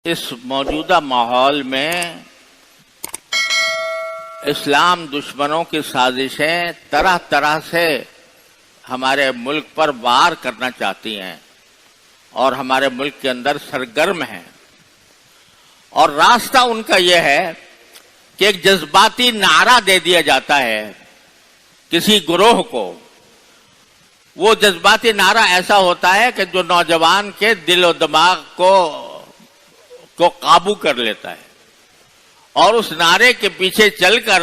اس موجودہ ماحول میں اسلام دشمنوں کی سازشیں طرح طرح سے ہمارے ملک پر وار کرنا چاہتی ہیں اور ہمارے ملک کے اندر سرگرم ہیں، اور راستہ ان کا یہ ہے کہ ایک جذباتی نعرہ دے دیا جاتا ہے کسی گروہ کو۔ وہ جذباتی نعرہ ایسا ہوتا ہے کہ جو نوجوان کے دل و دماغ کو قابو کر لیتا ہے، اور اس نعرے کے پیچھے چل کر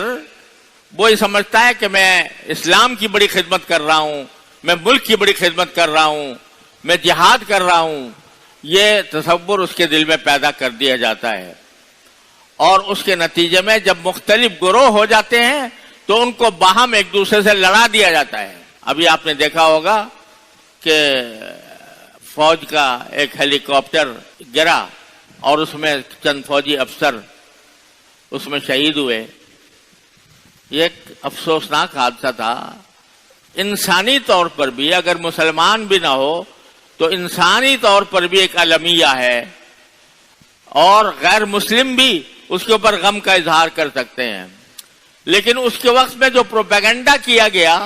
وہ یہ سمجھتا ہے کہ میں اسلام کی بڑی خدمت کر رہا ہوں، میں ملک کی بڑی خدمت کر رہا ہوں، میں جہاد کر رہا ہوں۔ یہ تصور اس کے دل میں پیدا کر دیا جاتا ہے، اور اس کے نتیجے میں جب مختلف گروہ ہو جاتے ہیں تو ان کو باہم ایک دوسرے سے لڑا دیا جاتا ہے۔ ابھی آپ نے دیکھا ہوگا کہ فوج کا ایک ہیلی کاپٹر گرا اور اس میں چند فوجی افسر اس میں شہید ہوئے۔ یہ ایک افسوسناک حادثہ تھا۔ انسانی طور پر بھی، اگر مسلمان بھی نہ ہو تو انسانی طور پر بھی ایک المیہ ہے، اور غیر مسلم بھی اس کے اوپر غم کا اظہار کر سکتے ہیں۔ لیکن اس کے وقت میں جو پروپیگنڈا کیا گیا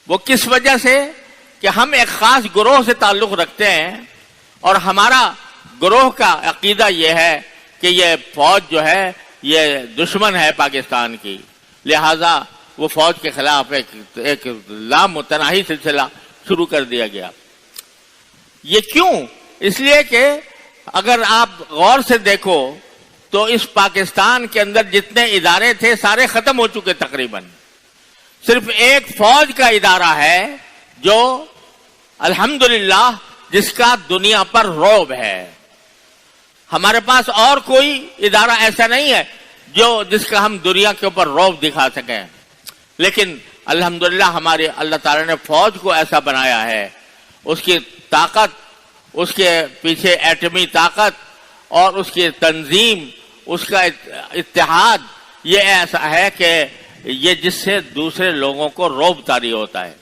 وہ کس وجہ سے کہ ہم ایک خاص گروہ سے تعلق رکھتے ہیں، اور ہمارا گروہ کا عقیدہ یہ ہے کہ یہ فوج جو ہے یہ دشمن ہے پاکستان کی، لہذا وہ فوج کے خلاف ایک لامتناہی سلسلہ شروع کر دیا گیا۔ یہ کیوں؟ اس لیے کہ اگر آپ غور سے دیکھو تو اس پاکستان کے اندر جتنے ادارے تھے سارے ختم ہو چکے تقریباً۔ صرف ایک فوج کا ادارہ ہے جو الحمدللہ جس کا دنیا پر رعب ہے۔ ہمارے پاس اور کوئی ادارہ ایسا نہیں ہے جس کا ہم دنیا کے اوپر رعب دکھا سکیں، لیکن الحمدللہ ہمارے اللہ تعالی نے فوج کو ایسا بنایا ہے، اس کی طاقت، اس کے پیچھے ایٹمی طاقت اور اس کی تنظیم، اس کا اتحاد، یہ ایسا ہے کہ یہ جس سے دوسرے لوگوں کو رعب طاری ہوتا ہے،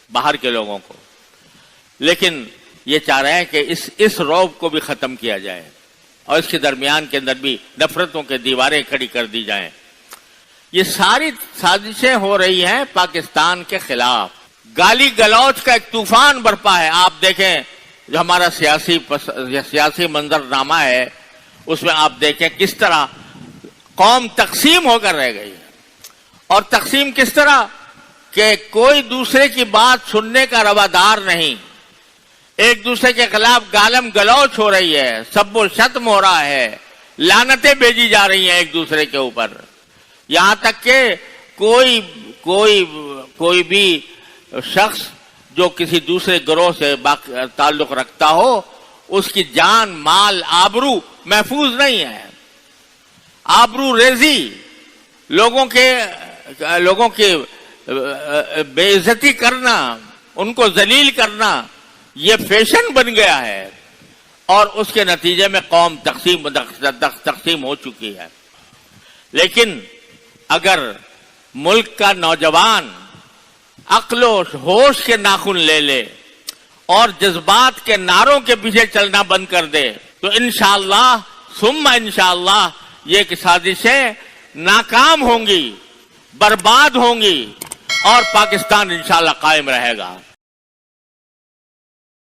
باہر کے لوگوں کو۔ لیکن یہ چاہ رہے ہیں کہ اس رعب کو بھی ختم کیا جائے، اور اس کے درمیان کے اندر بھی نفرتوں کے دیواریں کھڑی کر دی جائیں۔ یہ ساری سازشیں ہو رہی ہیں پاکستان کے خلاف۔ گالی گلوچ کا ایک طوفان برپا ہے۔ آپ دیکھیں جو ہمارا سیاسی منظرنامہ ہے اس میں آپ دیکھیں کس طرح قوم تقسیم ہو کر رہ گئی ہے، اور تقسیم کس طرح کہ کوئی دوسرے کی بات سننے کا روادار نہیں، ایک دوسرے کے خلاف گالم گلوچ ہو رہی ہے، سب و شتم ہو رہا ہے، لعنتیں بھیجی جا رہی ہیں ایک دوسرے کے اوپر، یہاں تک کہ کوئی بھی شخص جو کسی دوسرے گروہ سے تعلق رکھتا ہو اس کی جان، مال، آبرو محفوظ نہیں ہے۔ آبرو ریزی، لوگوں کے بے عزتی کرنا، ان کو ذلیل کرنا، یہ فیشن بن گیا ہے، اور اس کے نتیجے میں قوم تقسیم ہو چکی ہے۔ لیکن اگر ملک کا نوجوان عقل و ہوش کے ناخن لے لے اور جذبات کے نعروں کے پیچھے چلنا بند کر دے تو انشاءاللہ ثم انشاءاللہ یہ سازشیں ناکام ہوں گی، برباد ہوں گی، اور پاکستان انشاءاللہ قائم رہے گا۔